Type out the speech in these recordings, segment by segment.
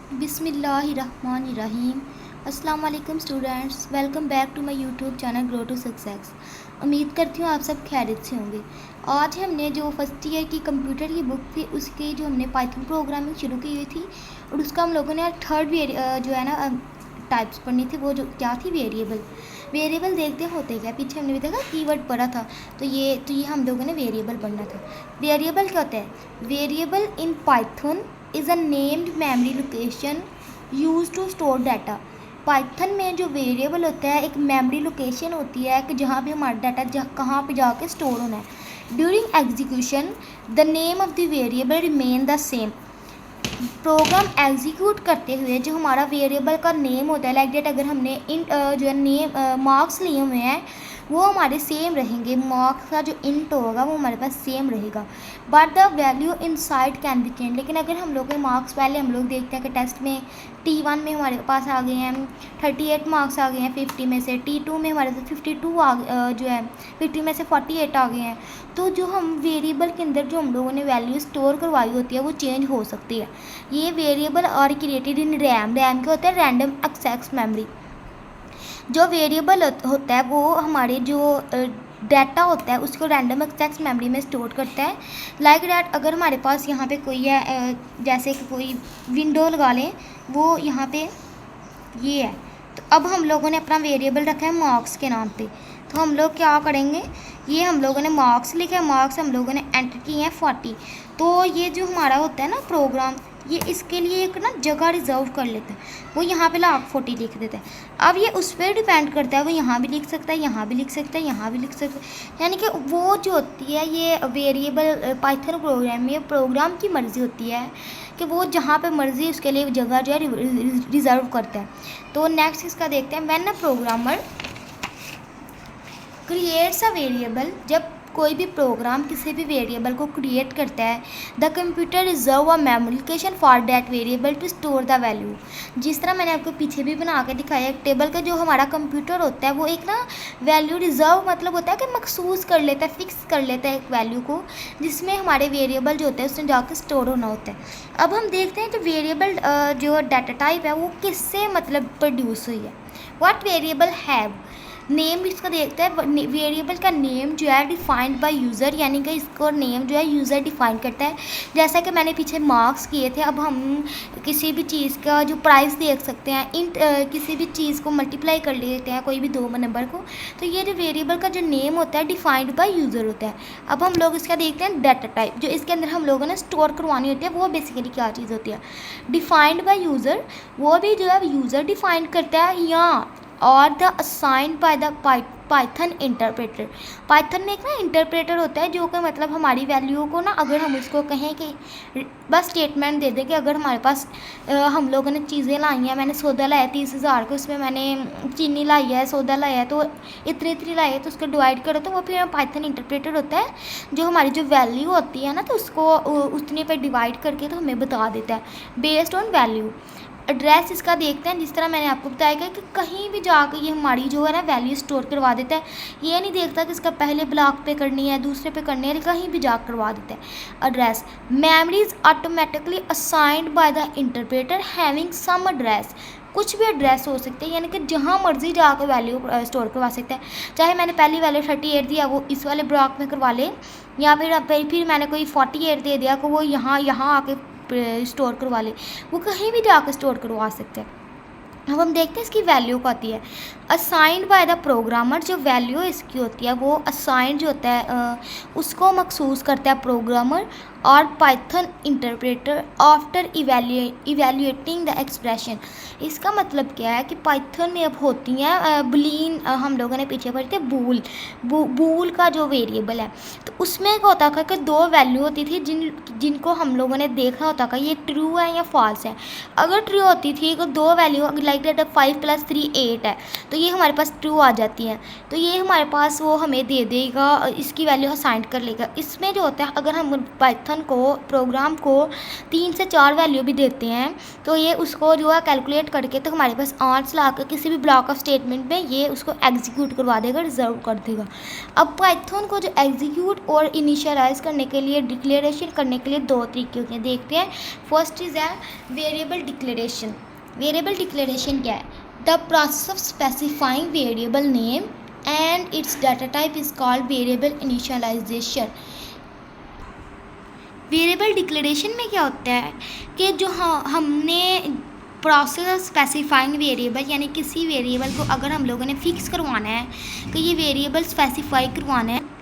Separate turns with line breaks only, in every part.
बिस्मिल्लाहिर्रहमानिर्रहीम। अस्सलाम वालेकुम students, welcome back to my YouTube channel grow to success. उम्मीद करती हूँ आप सब खैरियत से होंगे। आज हमने जो फर्स्ट ईयर की कंप्यूटर की बुक थी उसकी जो हमने पाइथन प्रोग्रामिंग शुरू की हुई थी और उसका हम लोगों ने थर्ड जो है ना टाइप्स पढ़नी थी। वो जो क्या थी, वेरिएबल। वेरिएबल देखते होते क्या, पीछे हमने भी देखा कीवर्ड पढ़ा था। तो ये हम लोगों ने वेरिएबल पढ़ना था। वेरिएबल क्या होता है? Variable in Python is a named memory location use to store data. Python में जो वेरिएबल होता है एक मेमोरी लोकेशन होती है कि जहाँ पे हमारा डाटा कहाँ पे जाके स्टोर होना है। During execution the name of the variable remain the same. Program execute करते हुए जो हमारा वेरिएबल का नेम होता है, लाइक डेट अगर हमने इन जो है नेम मार्क्स लिए हुए हैं वो हमारे सेम रहेंगे। मार्क्स का जो इंट होगा वो हमारे पास सेम रहेगा, but the value inside can be change. लेकिन अगर हम लोग के मार्क्स पहले हम लोग देखते हैं कि टेस्ट में T1 में हमारे पास आ गए हैं 38 मार्क्स आ गए हैं 50 में से, T2 में हमारे पास 52 जो है 50 में से 48 आ गए हैं। तो जो हम वेरिएबल के अंदर जो हम लोगों ने वैल्यू स्टोर करवाई होती है वो चेंज हो सकती है। ये variable are created in RAM. RAM क्या होता है? Random access memory. जो वेरिएबल होता है वो हमारे जो डाटा होता है उसको रैंडम एक्सेस मेमोरी में स्टोर करता है। लाइक डैट अगर हमारे पास यहाँ पे कोई है जैसे कि कोई विंडो लगा लें, वो यहाँ पे ये है। तो अब हम लोगों ने अपना वेरिएबल रखा है मार्क्स के नाम पे। तो हम लोग क्या करेंगे, ये हम लोगों ने मार्क्स लिखा है, मार्क्स हम लोगों ने एंटर किए हैं 40। तो ये जो हमारा होता है ना प्रोग्राम, ये इसके लिए एक ना जगह रिजर्व कर लेता है। वो यहाँ पे लाख 40 लिख देता है। अब ये उस पर डिपेंड करता है, वो यहाँ भी लिख सकता है, यहाँ भी लिख सकता है, यहाँ भी लिख सकता है। यानी कि वो जो होती है ये वेरिएबल पाइथन प्रोग्राम में प्रोग्राम की मर्ज़ी होती है कि वो जहाँ पे मर्ज़ी उसके लिए जगह जो है रिजर्व करता है। तो नेक्स्ट इसका देखते हैं। When a programmer creates a variable, जब कोई भी प्रोग्राम किसी भी वेरिएबल को क्रिएट करता है, the computer reserve a memory location for that variable to store the value. जिस तरह मैंने आपको पीछे भी बना के दिखाया, एक टेबल का जो हमारा कंप्यूटर होता है वो एक ना वैल्यू रिजर्व मतलब होता है कि मखसूस कर लेता है, फिक्स कर लेता है एक वैल्यू को, जिसमें हमारे वेरिएबल जो होते हैं उसमें जाकर स्टोर होना होता है। अब हम देखते हैं कि वेरिएबल जो डाटा टाइप है वो किससे मतलब प्रोड्यूस हुई है। व्हाट वेरिएबल हैव नेम, इसका देखते हैं। वेरिएबल का नेम जो है डिफाइंड बाय यूज़र, यानी कि इसको नेम जो है यूज़र डिफाइन करता है। जैसा कि मैंने पीछे मार्क्स किए थे, अब हम किसी भी चीज़ का जो प्राइस देख सकते हैं, किसी भी चीज़ को मल्टीप्लाई कर लेते हैं कोई भी दो नंबर को। तो ये जो वेरिएबल का जो नेम होता है डिफाइंड बाय यूज़र होता है। अब हम लोग इसका देखते हैं डाटा टाइप, जो इसके अंदर हम लोगों ने स्टोर करवानी होती है वो बेसिकली क्या चीज़ होती है। डिफाइंड बाय यूज़र, वो भी जो है यूज़र डिफाइन करता है, या और the assigned by the Python interpreter. Python में एक ना इंटरप्रेटर होता है जो कि मतलब हमारी वैल्यू को ना, अगर हम उसको कहें कि बस स्टेटमेंट दे दें कि अगर हमारे पास हम लोगों ने चीज़ें लाई हैं, मैंने सौदा लाया 30,000 को, उसमें मैंने चीनी लाई है, सौदा लाया है, तो इतनी इतनी लाई है, तो उसको डिवाइड करो तो वो फिर पाइथन इंटरप्रेटर होता है जो हमारी जो वैल्यू होती है ना, तो उसको उतने पर डिवाइड करके तो हमें बता देता है बेस्ड ऑन वैल्यू। एड्रेस इसका देखते हैं, जिस तरह मैंने आपको बताया कि कहीं भी जाकर ये हमारी जो है ना वैल्यू स्टोर करवा देता है। ये नहीं देखता कि इसका पहले ब्लॉक पे करनी है, दूसरे पे करनी है, कहीं भी जाकर करवा देता है। Address memory is automatically assigned by the interpreter having some address. कुछ भी एड्रेस हो सकते हैं, यानी कि जहाँ मर्जी जाकर वैल्यू स्टोर करवा सकता है। चाहे मैंने पहली वैल्यू 38 दिया वो इस वाले ब्लॉक में करवा ले, या फिर मैंने कोई 48 दे दिया कि वो यहाँ आके स्टोर करवा ले, वो कहीं भी जाकर स्टोर करवा सकते हैं। अब हम देखते हैं इसकी वैल्यू क्या होती है। असाइंड बाय द प्रोग्रामर, जो वैल्यू इसकी होती है वो असाइंड जो होता है उसको मखसूस करता है प्रोग्रामर और Python interpreter after evaluating the expression. इसका मतलब क्या है कि पाइथन में अब होती हैं बुलियन, हम लोगों ने पीछे पढ़े थे बूल का जो वेरिएबल है, तो उसमें क्या होता था कि दो वैल्यू होती थी जिनको हम लोगों ने देखा होता था ये ट्रू है या फॉल्स है। अगर ट्रू होती थी तो दो वैल्यू, लाइक लाइक दैट 5 + 3 8 है, तो ये हमारे पास ट्रू आ जाती है। तो ये हमारे पास वो हमें दे देगा, इसकी वैल्यू असाइन कर लेगा। इसमें जो होता है, अगर हम पाइथन को प्रोग्राम को 3 से 4 वैल्यू भी देते हैं तो ये उसको जो है कैलकुलेट करके तो हमारे पास आंसर ला कर किसी भी ब्लॉक ऑफ स्टेटमेंट में ये उसको एग्जीक्यूट करवा देगा, रिजर्व कर देगा। अब पाइथन को जो एग्जीक्यूट और इनिशियलाइज करने के लिए, डिक्लेरेशन करने के लिए 2 तरीके होते हैं, देखते हैं। फर्स्ट इज़ है वेरिएबल डिक्लेरेशन। वेरिएबल डिक्लेरेशन क्या है? The process of specifying variable name and its data type is called variable initialisation. Variable declaration में क्या होता है कि जो हमने प्रोसेस ऑफ स्पेसिफाइंग वेरिएबल, यानी किसी वेरिएबल को अगर हम लोगों ने फिक्स करवाना है कि ये वेरिएबल स्पेसिफाई करवाना है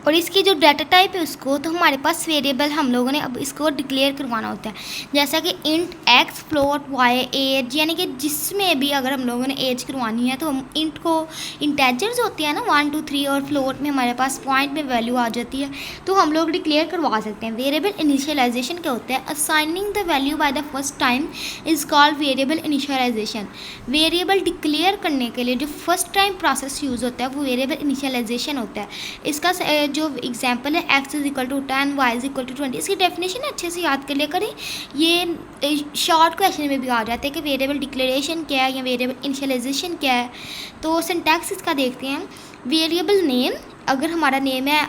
और इसकी जो डाटा टाइप है उसको, तो हमारे पास वेरिएबल हम लोगों ने अब इसको डिक्लेयर करवाना होता है। जैसा कि int x, float y, age, यानी कि जिसमें भी अगर हम लोगों ने एज करवानी है तो हम इंट को, इंटेजर्स होते हैं ना 1 2 3, और फ्लोट में हमारे पास पॉइंट में वैल्यू आ जाती है, तो हम लोग डिक्लेयर करवा सकते हैं। वेरिएबल इनिशियलाइजेशन क्या होता है? Assigning the value by the first time is called variable initialisation. Variable declare करने के लिए जो फर्स्ट टाइम प्रोसेस यूज़ होता है वो वेरिएबल इनिशियलाइजेशन होता है। इसका जो एग्जाम्पल है x = 10, y = 20, इसकी डेफिनेशन अच्छे से याद कर लिया करें। ये शॉर्ट क्वेश्चन में भी आ जाते हैं कि वेरिएबल डिक्लेरेशन क्या है या वेरिएबल इनिशियलाइजेशन क्या है। तो सिंटैक्स इसका देखते हैं। वेरिएबल नेम, अगर हमारा नेम है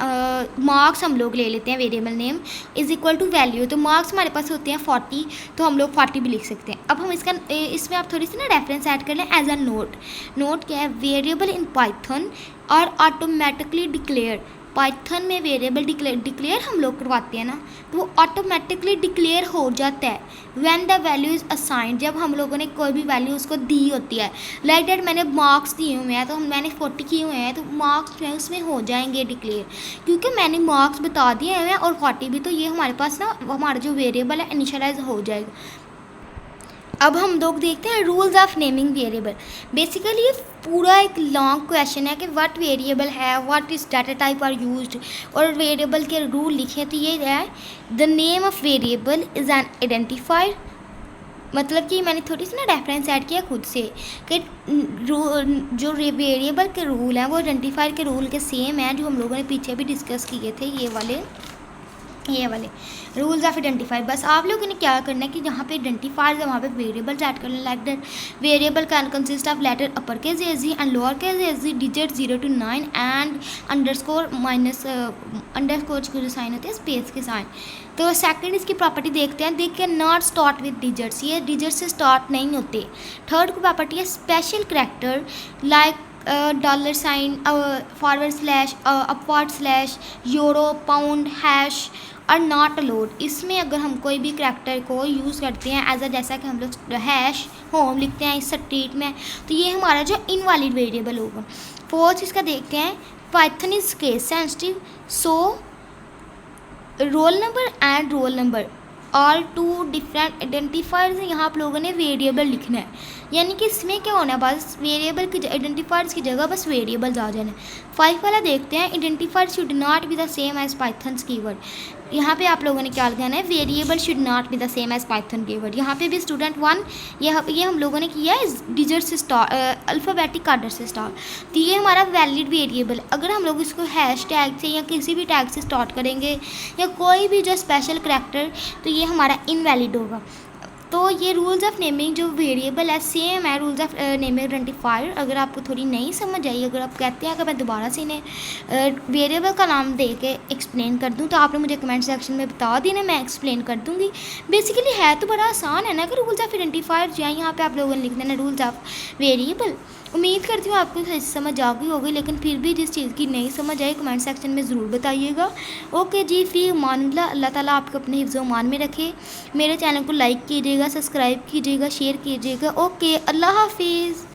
मार्क्स, हम लोग ले लेते हैं वेरिएबल नेम = वैल्यू, तो मार्क्स हमारे पास होते हैं 40, तो हम लोग 40 भी लिख सकते हैं। अब हम इसमें आप थोड़ी सी ना रेफरेंस ऐड कर लें एज अ नोट। नोट क्या है? वेरिएबल इन पाइथन और ऑटोमेटिकली डिक्लेयर। पाइथन में वेरिएबल डिक्लेयर हम लोग करवाते हैं ना, तो वो ऑटोमेटिकली डिक्लेयर हो जाता है when the value is assigned, जब हम लोगों ने कोई भी वैल्यू उसको दी होती है। लाइक दैट मैंने मार्क्स दिए हुए हैं, तो मैंने 40 किए हुए हैं, तो मार्क्स जो है उसमें हो जाएंगे डिक्लेयर, क्योंकि मैंने मार्क्स बता दिए हुए हैं और 40 भी, तो ये हमारे पास ना हमारा जो वेरिएबल है इनिशियलाइज हो जाएगा। अब हम लोग देखते हैं rules of naming variable. Basically ये पूरा एक लॉन्ग क्वेश्चन है कि व्हाट वेरिएबल है, what is data type are used, और वेरिएबल के रूल लिखे। तो ये है, the name of variable is an identifier. मतलब कि मैंने थोड़ी सी ना रेफरेंस ऐड किया खुद से कि जो वेरिएबल के रूल हैं वो आइडेंटिफायर के रूल के सेम हैं जो हम लोगों ने पीछे भी डिस्कस किए थे, ये वाले रूल्स ऑफ आइडेंटिफायर। बस आप लोगों ने क्या करना है कि जहाँ पे आइडेंटिफायर है वहाँ पे वेरिएबल ऐड कर लें। Like that variable can consist of letter upper case as and lower case as, digit 0 to 9 and underscore minus underscore के जो साइन होते हैं स्पेस के साइन। तो सेकंड इसकी प्रॉपर्टी देखते हैं। They can not start with digits, ये डिजिट से स्टार्ट नहीं होते। थर्ड की प्रॉपर्टी है special character like $, forward slash, upward slash, euro, pound, hash और नॉट अलाउड। इसमें अगर हम कोई भी करैक्टर को यूज़ करते हैं एज अ, जैसा कि हम लोग हैश होम लिखते हैं इस स्ट्रीट में, तो ये हमारा जो इनवैलिड वेरिएबल होगा। फोर्थ इसका देखते हैं। Python is case sensitive, so roll number and roll number all 2 different identifiers हैं। यहाँ आप लोगों ने वेरिएबल लिखना है, यानी कि इसमें क्या होना है, बस वेरिएबल की आइडेंटिफायर्स की जगह बस वेरिएबल्स आ जाना है। 5 वाला देखते हैं। Identifier should not be the same as Python's keyword. यहाँ पे आप लोगों ने क्या लगाना है, variable should not be the same as Python keyword. यहाँ पे भी स्टूडेंट 1 ये हम लोगों ने किया है डिजिट से स्टार्ट, अल्फ़ाबेटिक ऑर्डर से स्टार्ट। तो ये हमारा वैलिड वेरिएबल, अगर हम लोग इसको हैश टैग से या किसी भी टैग से स्टार्ट करेंगे या कोई भी जो स्पेशल करैक्टर, तो ये हमारा इनवैलिड होगा। तो ये रूल्स ऑफ नेमिंग जो वेरिएबल है सेम है रूल्स ऑफ नेमिंग आइडेंटिफायर। अगर आपको थोड़ी नहीं समझ आई, अगर आप कहते हैं कि मैं दोबारा से इन्हें वेरिएबल का नाम दे के एक्सप्लेन कर दूं, तो आपने मुझे कमेंट सेक्शन में बता देना, मैं एक्सप्लेन कर दूंगी। बेसिकली है तो बड़ा आसान है ना कि रूल्स ऑफ आइडेंटिफायर जो है यहाँ पे आप लोगों ने लिख देना रूल्स ऑफ वेरिएबल। उम्मीद करती हूँ आपको समझ आ गई होगी, लेकिन फिर भी जिस चीज़ की नहीं समझ आई कमेंट सेक्शन में ज़रूर बताइएगा। ओके जी, फ़ी अमानुल्लाह। अल्लाह ताला आपको अपने हिफ्ज़ मान में रखे। मेरे चैनल को लाइक कीजिएगा, सब्सक्राइब कीजिएगा, शेयर कीजिएगा। ओके, अल्लाह हाफिज़।